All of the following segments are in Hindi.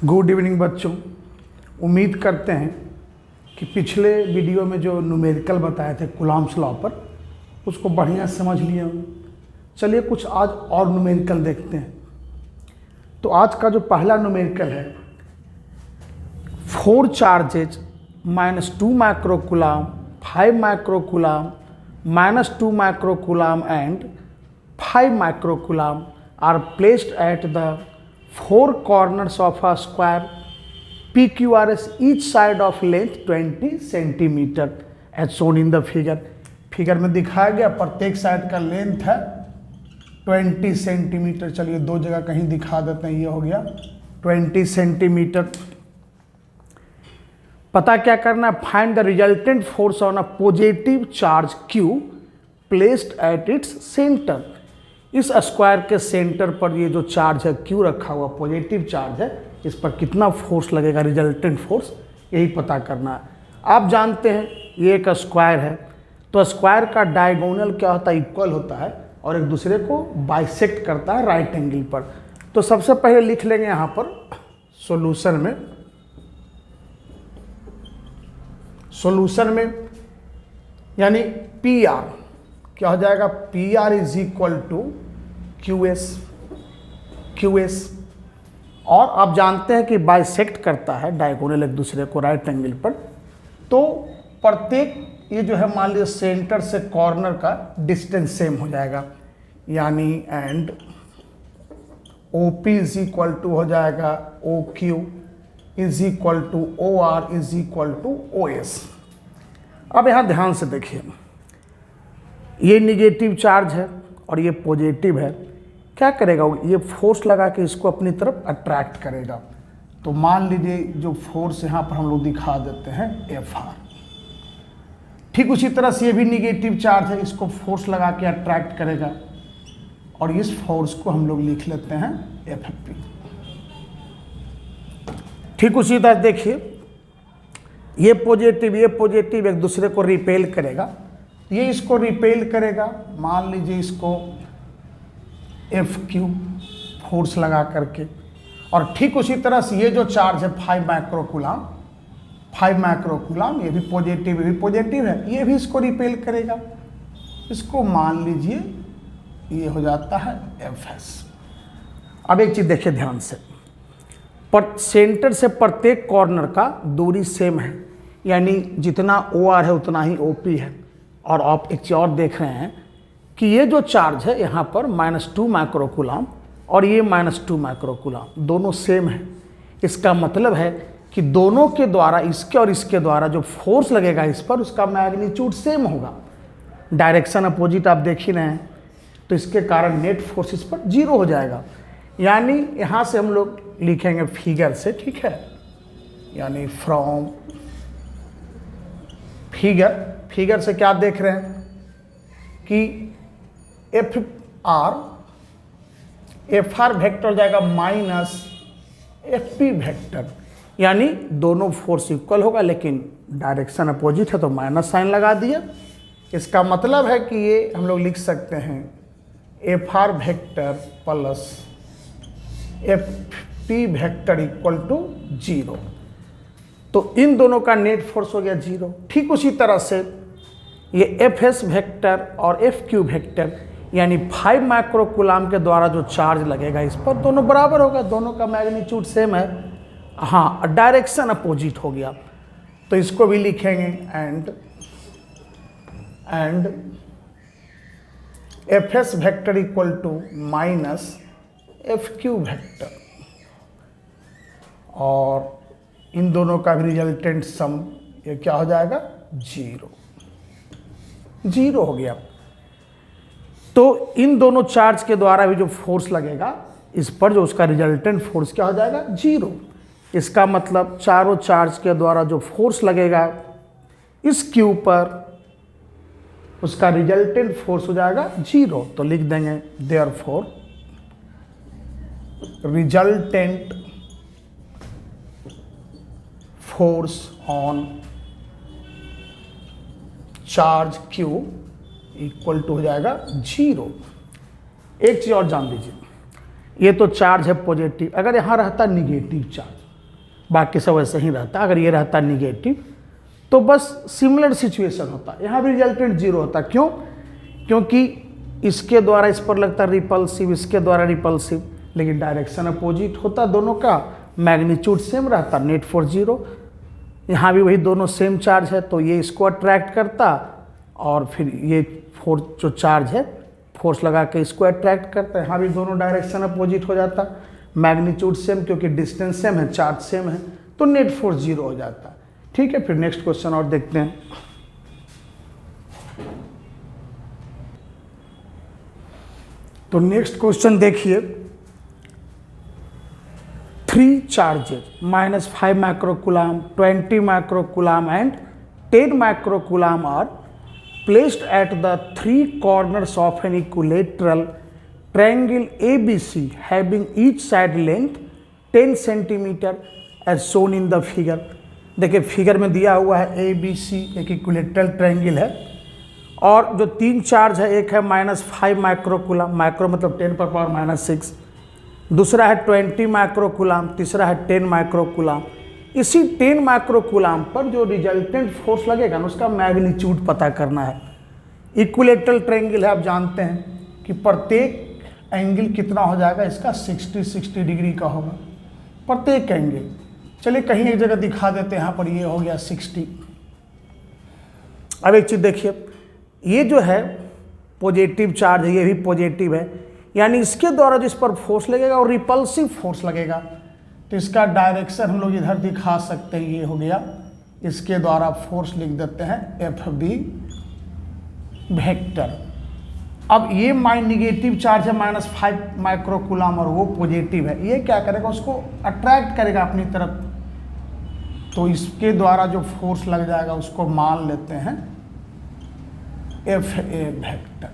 गुड इवनिंग बच्चों। उम्मीद करते हैं कि पिछले वीडियो में जो न्यूमेरिकल बताए थे कूलॉम्स लॉ पर उसको बढ़िया समझ लिए होंगे। चलिए कुछ आज और न्यूमेरिकल देखते हैं। तो आज का जो पहला न्यूमेरिकल है 4 charges -2 microcoulomb, 5 microcoulomb, -2 microcoulomb and 5 microcoulomb are placed at the 4 corners of a square PQRS, each side of length 20 centimeter as shown in the figure। Figure में दिखाया गया प्रत्येक साइड का लेंथ है 20 सेंटीमीटर। चलिए दो जगह कहीं दिखा देते हैं। ये हो गया 20 सेंटीमीटर। पता क्या करना है? Find the resultant force on a positive charge Q placed at its centre. इस स्क्वायर के सेंटर पर ये जो चार्ज है Q रखा हुआ पॉजिटिव चार्ज है, इस पर कितना फोर्स लगेगा, रिजल्टेंट फोर्स, यही पता करना है। आप जानते हैं ये एक स्क्वायर है, तो स्क्वायर का डायगोनल क्या होता है? इक्वल होता है और एक दूसरे को बाइसेक्ट करता है राइट एंगल पर। तो सबसे पहले लिख लेंगे यहाँ पर सॉल्यूशन में यानी PR क्या हो जाएगा? PR is equal to QS। और आप जानते हैं कि बाइसेक्ट करता है डायगोनल एक दूसरे को राइट एंगल पर। तो प्रत्येक ये जो है मान लीजिए सेंटर से कॉर्नर का डिस्टेंस सेम हो जाएगा, यानी and OP is equal to हो जाएगा OQ is equal to OR is equal to OS। अब यहाँ ध्यान से देखिए, ये निगेटिव चार्ज है और ये पॉजिटिव है। क्या करेगा? ये फोर्स लगा के इसको अपनी तरफ अट्रैक्ट करेगा। तो मान लीजिए जो फोर्स यहाँ पर हम लोग दिखा देते हैं FR। ठीक उसी तरह से ये भी निगेटिव चार्ज है, इसको फोर्स लगा के अट्रैक्ट करेगा और इस फोर्स को हम लोग लिख लेते हैं FP। ठीक उसी तरह देखिए ये पॉजिटिव एक दूसरे को रिपेल करेगा, ये इसको रिपेल करेगा, मान लीजिए इसको FQ फोर्स लगा करके। और ठीक उसी तरह से ये जो चार्ज है 5 माइक्रोकूलम, ये भी पॉजिटिव है, ये भी इसको रिपेल करेगा। इसको मान लीजिए ये हो जाता है FS। अब एक चीज़ देखिए ध्यान से, पर सेंटर से प्रत्येक कॉर्नर का दूरी सेम है, यानी जितना OR है उतना ही OP है। और आप एक चीज़ और देख रहे हैं कि ये जो चार्ज है यहाँ पर -2 माइक्रोकूलम और ये -2 माइक्रोकूलम दोनों सेम है। इसका मतलब है कि दोनों के द्वारा, इसके और इसके द्वारा जो फोर्स लगेगा इस पर, उसका मैग्नीट्यूड सेम होगा। डायरेक्शन अपोजिट आप देख ही रहे हैं, तो इसके कारण नेट फोर्स इस पर 0 हो जाएगा। यानी यहाँ से हम लोग लिखेंगे फिगर से, ठीक है, यानी फ्रॉम फिगर से क्या देख रहे हैं कि FR वेक्टर हो जाएगा -FP वेक्टर, यानी दोनों फोर्स इक्वल होगा लेकिन डायरेक्शन अपोजिट है तो माइनस साइन लगा दिया। इसका मतलब है कि ये हम लोग लिख सकते हैं FR vector plus FP vector equal to 0। तो इन दोनों का नेट फोर्स हो गया 0। ठीक उसी तरह से ये FS वेक्टर और FQ वेक्टर यानी 5 माइक्रोकूलम के द्वारा जो चार्ज लगेगा इस पर, दोनों बराबर होगा, दोनों का मैग्नीट्यूड सेम है। हाँ, डायरेक्शन अपोजिट हो गया, तो इसको भी लिखेंगे and FS vector equal to -FQ vector, और इन दोनों का भी रिजल्टेंट सम ये क्या हो जाएगा? 0 हो गया। तो इन दोनों चार्ज के द्वारा भी जो फोर्स लगेगा इस पर, जो उसका रिजल्टेंट फोर्स क्या हो जाएगा? 0। इसका मतलब चारों चार्ज के द्वारा जो फोर्स लगेगा इस Q पर, उसका रिजल्टेंट फोर्स हो जाएगा 0। तो लिख देंगे therefore resultant force on charge Q equal to हो जाएगा 0। एक चीज़ और जान लीजिए, ये तो चार्ज है पॉजिटिव, अगर यहाँ रहता निगेटिव चार्ज बाकी सब वैसे ही रहता। अगर ये रहता निगेटिव तो बस सिमिलर सिचुएशन होता, यहाँ भी रिजल्टेंट जीरो होता। क्यों? क्योंकि इसके द्वारा इस पर लगता रिपल्सिव, इसके द्वारा रिपल्सिव, लेकिन डायरेक्शन अपोजिट होता दोनों का, मैग्नीट्यूड सेम रहता, नेट फोर्स जीरो। यहाँ भी वही दोनों सेम चार्ज है तो ये इसको अट्रैक्ट करता और फिर ये फोर्स जो चार्ज है फोर्स लगा के इसको अट्रैक्ट करता है। यहाँ भी दोनों डायरेक्शन अपोजिट हो जाता, मैग्नीट्यूड सेम क्योंकि डिस्टेंस सेम है, चार्ज सेम है, तो नेट फोर्स जीरो हो जाता। ठीक है, फिर नेक्स्ट क्वेश्चन और देखते हैं। तो नेक्स्ट क्वेश्चन देखिए, 3 charges -5 microcoulomb, 20 microcoulomb and 10 microcoulomb are placed at the 3 corners of an equilateral triangle ABC having each side length 10 centimeter as shown in the figure। देखिए फिगर में दिया हुआ है ABC एक इक्विलेटरल ट्रायंगल है और जो 3 चार्ज है, एक है -5 माइक्रोकुलम, माइक्रो मतलब 10⁻⁻⁶, दूसरा है 20 माइक्रोकुलम, तीसरा है 10 माइक्रोकुलम। इसी 10 माइक्रोकुलम पर जो रिजल्टेंट फोर्स लगेगा ना उसका मैग्नीट्यूड पता करना है। इक्विलेटरल ट्रायंगल है, आप जानते हैं कि प्रत्येक एंगल कितना हो जाएगा इसका, 60 डिग्री का होगा प्रत्येक एंगल। चलिए कहीं एक जगह दिखा देते हैं, यहाँ पर ये हो गया 60। अब एक चीज़ देखिए, ये जो है पॉजिटिव चार्ज है, ये भी पॉजिटिव है, यानी इसके द्वारा जिस पर फोर्स लगेगा और रिपल्सिव फोर्स लगेगा, तो इसका डायरेक्शन हम लोग इधर दिखा सकते हैं, ये हो गया, इसके द्वारा फोर्स लिख देते हैं FB वेक्टर। अब ये निगेटिव चार्ज है -5 माइक्रोकुलम और वो पॉजिटिव है, ये क्या करेगा उसको अट्रैक्ट करेगा अपनी तरफ, तो इसके द्वारा जो फोर्स लग जाएगा उसको मान लेते हैं FA वेक्टर।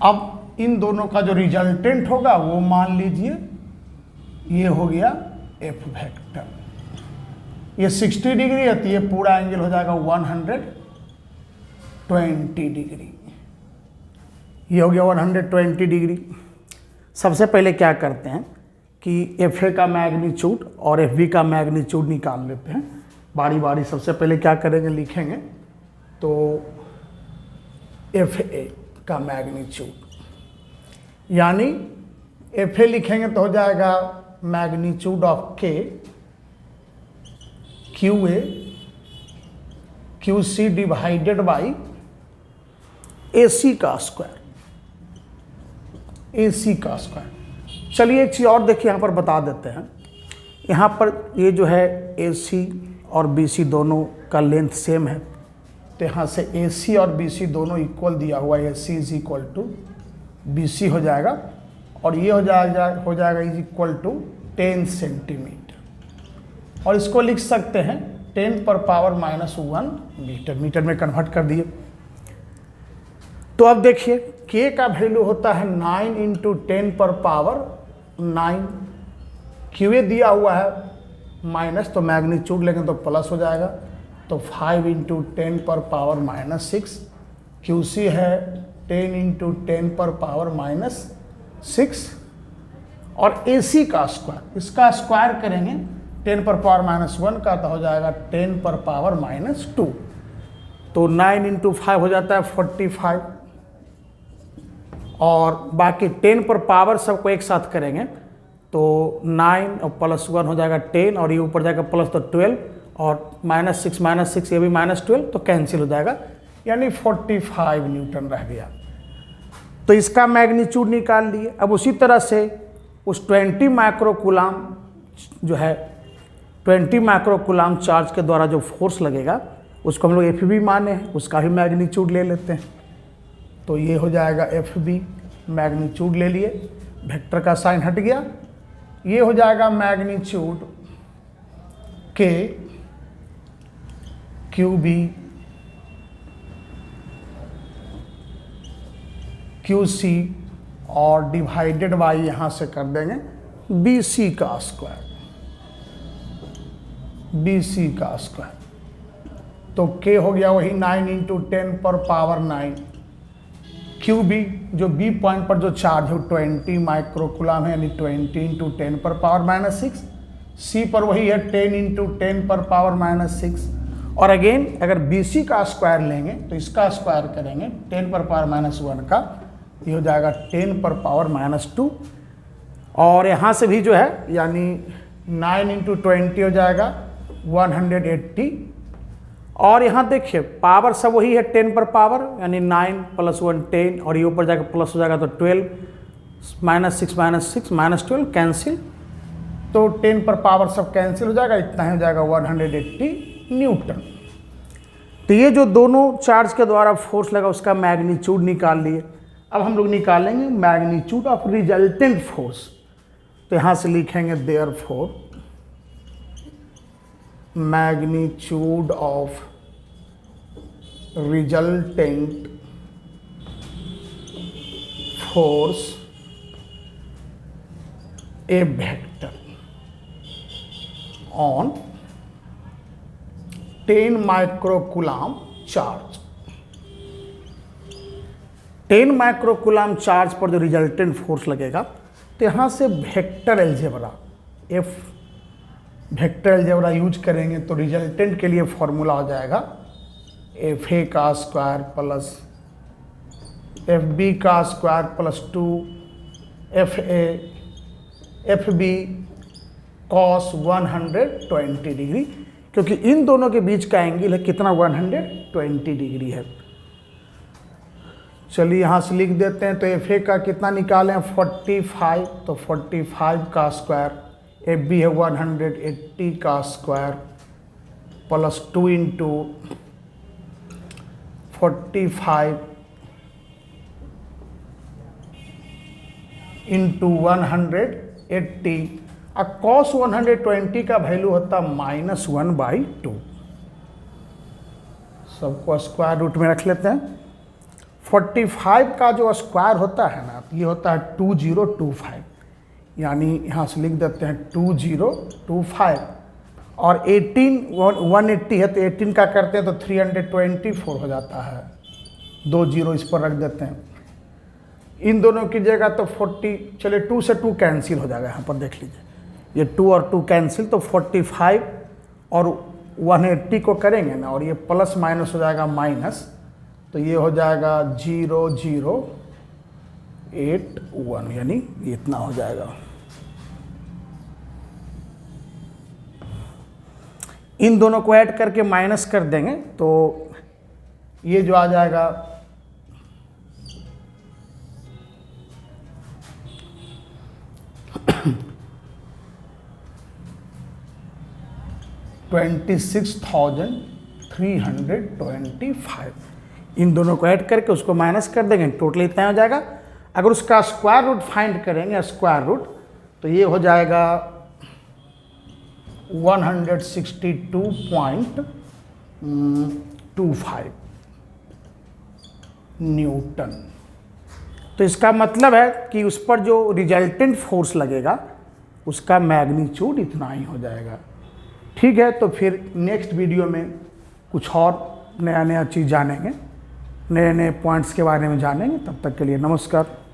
अब इन दोनों का जो रिजल्टेंट होगा वो मान लीजिए ये हो गया F वेक्टर। ये 60 डिग्री है तो ये पूरा एंगल हो जाएगा 120 डिग्री, ये हो गया 120 डिग्री। सबसे पहले क्या करते हैं कि FA का मैग्नीट्यूड और FB का मैग्नीट्यूड निकाल लेते हैं बारी बारी। सबसे पहले क्या करेंगे, लिखेंगे तो FA का मैग्नीट्यूड, यानी FA लिखेंगे तो हो जाएगा magnitude of K QA QC divided by AC का स्क्वायर, AC का स्क्वायर। चलिए एक चीज़ और देखिए, यहाँ पर बता देते हैं, यहाँ पर ये जो है AC और BC दोनों का लेंथ सेम है, तो यहाँ से AC और BC दोनों इक्वल दिया हुआ है, AC is equal to BC हो जाएगा और ये हो जाएगा इज इक्वल टू 10 सेंटीमीटर, और इसको लिख सकते हैं 10⁻⁻1 मीटर, मीटर में कन्वर्ट कर दिए। तो अब देखिए K का वैल्यू होता है 9 × 10⁻9, QA दिया हुआ है माइनस, तो मैग्नीट्यूड लेंगे तो प्लस हो जाएगा, तो 5 × 10⁻⁻6, QC है 10 × 10⁻⁻6 और AC का स्क्वायर, इसका स्क्वायर करेंगे 10⁻⁻1 का तो हो जाएगा 10⁻⁻2, तो 9 × 5 हो जाता है 45, और बाकी 10 पर पावर सबको एक साथ करेंगे तो 9 और +1 हो जाएगा 10, और ये ऊपर जाएगा प्लस तो 12, और -6 ये भी -12, तो कैंसिल हो जाएगा, यानी 45 न्यूटन रह गया। तो इसका मैग्नीट्यूड निकाल लिए। अब उसी तरह से उस 20 माइक्रोकुलम जो है 20 माइक्रोकुलम चार्ज के द्वारा जो फोर्स लगेगा उसको हम लोग FB माने हैं, उसका भी मैग्नीट्यूड ले लेते हैं। तो ये हो जाएगा FB, मैग्नीट्यूड ले लिए, वेक्टर का साइन हट गया, ये हो जाएगा मैग्नीट्यूड K QB QC और डिवाइडेड बाई यहाँ से कर देंगे BC का स्क्वायर, BC का स्क्वायर। तो K हो गया वही 9 × 10⁻9, QB जो B पॉइंट पर जो चार्ज है 20 माइक्रोकुलम है, यानी 20 × 10⁻⁻6, सी पर वही है 10 इंटू 10 पर पावर -6। और अगेन अगर बी सी का स्क्वायर लेंगे तो इसका स्क्वायर करेंगे 10 पर पावर -1 का, ये हो जाएगा 10 पर पावर -2। और यहाँ से भी जो है यानी 9 इंटू 20 हो जाएगा 180। और यहाँ देखिए पावर सब वही है 10 पर पावर, यानी 9 + 1 10, और ये ऊपर जाकर प्लस हो जाएगा तो 12 -6 -12 कैंसिल, तो 10 पर पावर सब कैंसिल हो जाएगा, इतना ही हो जाएगा 180 न्यूटन। तो ये जो दोनों चार्ज के द्वारा फोर्स लगा उसका मैग्नीट्यूड निकाल लिए। अब हम लोग निकालेंगे मैग्नीट्यूड ऑफ रिजल्टेंट फोर्स। तो यहाँ से लिखेंगे therefore magnitude of resultant force A vector on 10 microcoulomb charge. 10 microcoulomb charge पर जो रिजल्टेंट फोर्स लगेगा, तो यहाँ से vector algebra vector algebra use करेंगे तो रिजल्टेंट के लिए फॉर्मूला हो जाएगा FA का स्क्वायर प्लस FB का square plus 2 FA FB cos 120 degree, क्योंकि इन दोनों के बीच का एंगल है कितना 120 डिग्री है। चलिए यहाँ से लिख देते हैं। तो FA का कितना निकालें 45, तो 45 का स्क्वायर, FB है 180 का स्क्वायर प्लस 2 इंटू 45 इंटू 180। अब cos 120 का वैल्यू होता -1/2। सबको स्क्वायर रूट में रख लेते हैं। 45 का जो स्क्वायर होता है ना, ये होता है 2025, यानी यहाँ से लिख देते हैं 2025। और 180 है तो 18 का करते हैं तो 324 हो जाता है, 2 जीरो इस पर रख देते हैं। इन दोनों की जगह तो 40, चलिए 2 से 2 कैंसिल हो जाएगा, यहाँ पर देख लीजिए ये 2 और 2 कैंसिल, तो 45 और 180 को करेंगे ना, और ये प्लस माइनस हो जाएगा माइनस, तो ये हो जाएगा 0081, यानी इतना हो जाएगा। इन दोनों को ऐड करके माइनस कर देंगे तो ये जो आ जाएगा 26,325। इन दोनों को ऐड करके उसको माइनस कर देंगे, टोटल इतना हो जाएगा। अगर उसका स्क्वायर रूट फाइंड करेंगे, स्क्वायर रूट, तो ये हो जाएगा 162.25 न्यूटन। तो इसका मतलब है कि उस पर जो रिजल्टेंट फोर्स लगेगा उसका मैग्नीट्यूड इतना ही हो जाएगा। ठीक है, तो फिर नेक्स्ट वीडियो में कुछ और नया नया चीज़ जानेंगे, नए नए पॉइंट्स के बारे में जानेंगे। तब तक के लिए नमस्कार।